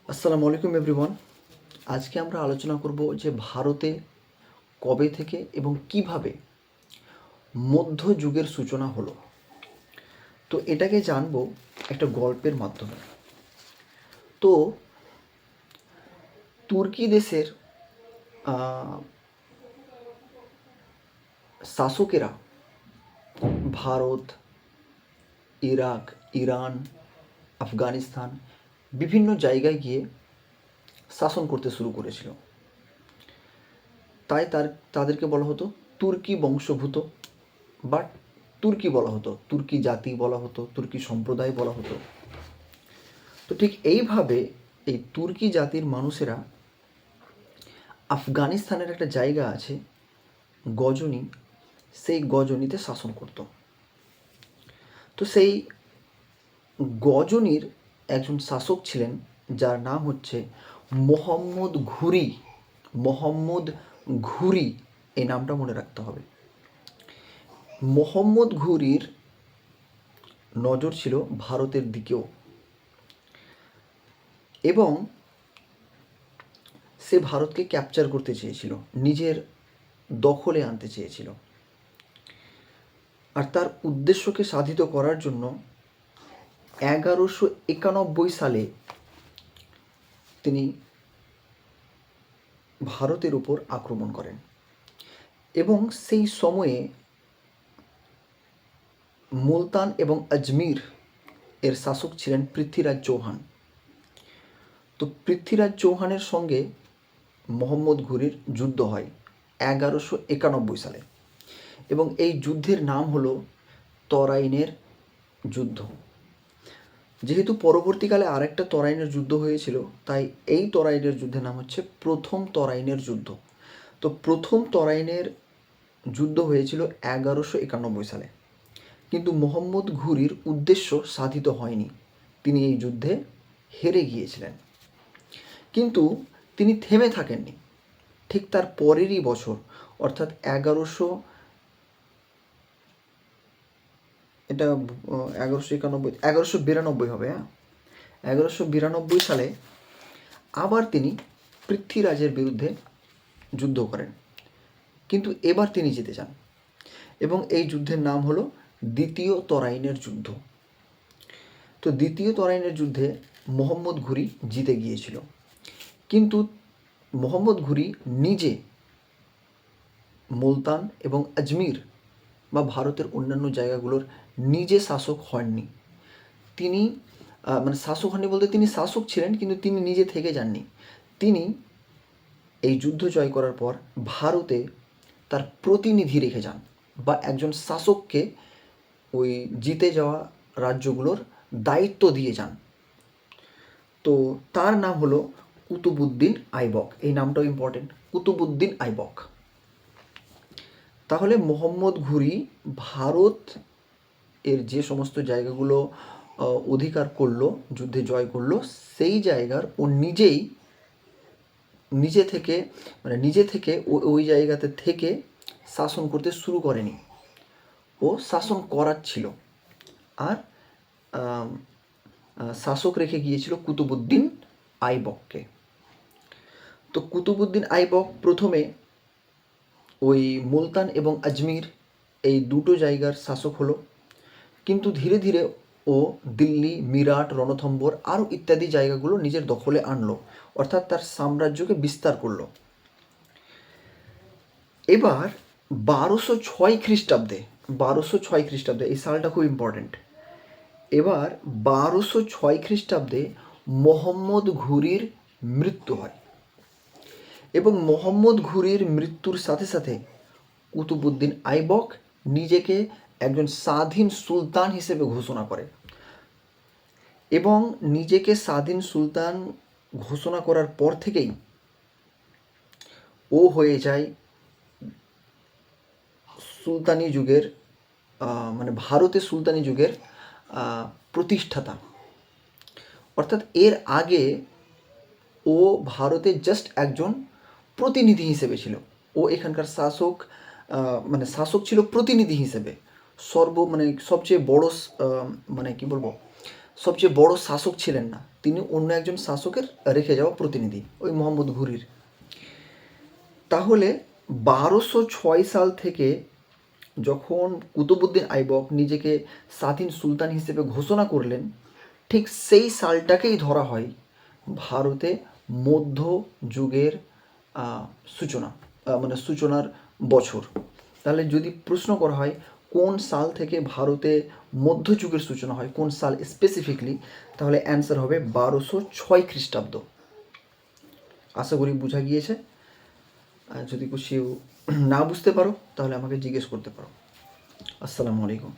আসসালামু আলাইকুম এভরিওয়ান। আজকে আমরা আলোচনা করব যে ভারতে কবে থেকে এবং কিভাবে মধ্যযুগের সূচনা হলো। তো এটাকে জানবো একটা গল্পের মাধ্যমে। তো তুর্কি দেশের শাসকেরা ভারত, ইরাক, ইরান, আফগানিস্তান বিভিন্ন জায়গায় গিয়ে শাসন করতে শুরু করেছিল। তাই তাদেরকে বলা হতো তুর্কি বংশোদ্ভূত বা তুর্কি বলা হতো, তুর্কি জাতি বলা হতো, তুর্কি সম্প্রদায় বলা হতো। তো ঠিক এইভাবে এই তুর্কি জাতির মানুষেরা আফগানিস্তানের একটা জায়গা আছে গজনি, সেই গজনিতে শাসন করত। তো সেই গজনির একজন শাসক ছিলেন যার নাম হচ্ছে মোহাম্মদ ঘুরি। মোহাম্মদ ঘুরি, এই নামটা মনে রাখতে হবে। মোহাম্মদ ঘুরির নজর ছিল ভারতের দিকেও এবং সে ভারতকে ক্যাপচার করতে চেয়েছিল, নিজের দখলে আনতে চেয়েছিল। আর তার উদ্দেশ্যকে সাধিত করার জন্য 1191 সালে তিনি ভারতের উপর আক্রমণ করেন এবং সেই সময়ে মুলতান এবং আজমির এর শাসক ছিলেন পৃথ্বীরাজ চৌহান। তো পৃথ্বীরাজ চৌহানের সঙ্গে মোহাম্মদ ঘুরির যুদ্ধ হয় 1191 সালে এবং এই যুদ্ধের নাম হলো তরাইনের যুদ্ধ। যেহেতু পরবর্তীকালে আরেকটা তরাইনের যুদ্ধ হয়েছিল, তাই এই তরাইনের যুদ্ধের নাম হচ্ছে প্রথম তরাইনের যুদ্ধ। তো প্রথম তরাইনের যুদ্ধ হয়েছিল 1191 সালে, কিন্তু মোহাম্মদ ঘুরির উদ্দেশ্য সাধিত হয়নি, তিনি এই যুদ্ধে হেরে গিয়েছিলেন। কিন্তু তিনি থেমে থাকেননি। ঠিক তার পরেরই বছর অর্থাৎ 1192 হবে, 1192 সালে আবার তিনি পৃথ্বীরাজের বিরুদ্ধে যুদ্ধ করেন, কিন্তু এবার তিনি জিতে যান এবং এই যুদ্ধের নাম হলো দ্বিতীয় তরাইনের যুদ্ধ। তো দ্বিতীয় তরাইনের যুদ্ধে মোহাম্মদ ঘুরি জিতে গিয়েছিল, কিন্তু মোহাম্মদ ঘুরি নিজে মুলতান এবং আজমির বা ভারতের অন্যান্য জায়গাগুলোর নিজে শাসক হননি। তিনি শাসক হননি বলতে তিনি শাসক ছিলেন, কিন্তু তিনি নিজে থেকে যাননি। তিনি এই যুদ্ধ জয় করার পর ভারতে তার প্রতিনিধি রেখে যান বা একজন শাসককে ওই জিতে যাওয়া রাজ্যগুলোর দায়িত্ব দিয়ে যান। তো তার নাম হলো কুতুবুদ্দিন আইবক। এই নামটাও ইম্পর্টেন্ট, কুতুবুদ্দিন আইবক। তাহলে মোহাম্মদ ঘুরি ভারত এর যে সমস্ত জায়গাগুলো অধিকার করলো, যুদ্ধে জয় করলো, সেই জায়গার ও নিজে থেকে ওই জায়গাতে থেকে শাসন করতে শুরু করেনি, ও শাসন করাচ্ছিল। আর শাসক রেখে গিয়েছিল কুতুবুদ্দিন আইবককে। তো কুতুবুদ্দিন আইবক প্রথমে ওই মুলতান এবং আজমির এই দুটো জায়গার শাসক হলো, কিন্তু ধীরে ধীরে ও দিল্লি, মিরাট, রণথম্বর আরও ইত্যাদি জায়গাগুলো নিজের দখলে আনলো, অর্থাৎ তার সাম্রাজ্যকে বিস্তার করলো। এবার 1206 খ্রিস্টাব্দে, 1206 খ্রিস্টাব্দে, এই সালটা খুব ইম্পর্টেন্ট। এবার 1206 খ্রিস্টাব্দে মোহাম্মদ ঘুরির মৃত্যু হয় এবং মোহাম্মদ ঘুরির মৃত্যুর সাথে সাথে কুতুবুদ্দিন আইবক নিজেকে একজন স্বাধীন সুলতান হিসেবে ঘোষণা করে এবং নিজেকে স্বাধীন সুলতান ঘোষণা করার পর থেকেই ও হয়ে যায় সুলতানি যুগের ভারতের সুলতানি যুগের প্রতিষ্ঠাতা। অর্থাৎ এর আগে ও ভারতের জাস্ট একজন প্রতিনিধি হিসেবে ছিল। ও এখানকার শাসক ছিল প্রতিনিধি হিসেবে। সবচেয়ে বড় কি বলবো, সবচেয়ে বড় শাসক ছিলেন না, তিনি অন্য একজন শাসকের রেখে যাওয়া প্রতিনিধি, ওই মোহাম্মদ ঘুরির। তাহলে 1206 সাল থেকে যখন কুতুবুদ্দিন আইবক নিজেকে স্বাধীন সুলতান হিসেবে ঘোষণা করলেন, ঠিক সেই সালটাকেই ধরা হয় ভারতে মধ্যযুগের সূচনা, মানে সূচনার বছর। তাহলে যদি প্রশ্ন করা হয় কোন সাল থেকে ভারতে মধ্যযুগের সূচনা হয়, কোন সাল স্পেসিফিকলি, তাহলে অ্যান্সার হবে 1206 খ্রিস্টাব্দ। আশা করি বোঝা গিয়েছে। যদি কিছু না বুঝতে পারো তাহলে আমাকে জিজ্ঞেস করতে পারো। আসসালামু আলাইকুম।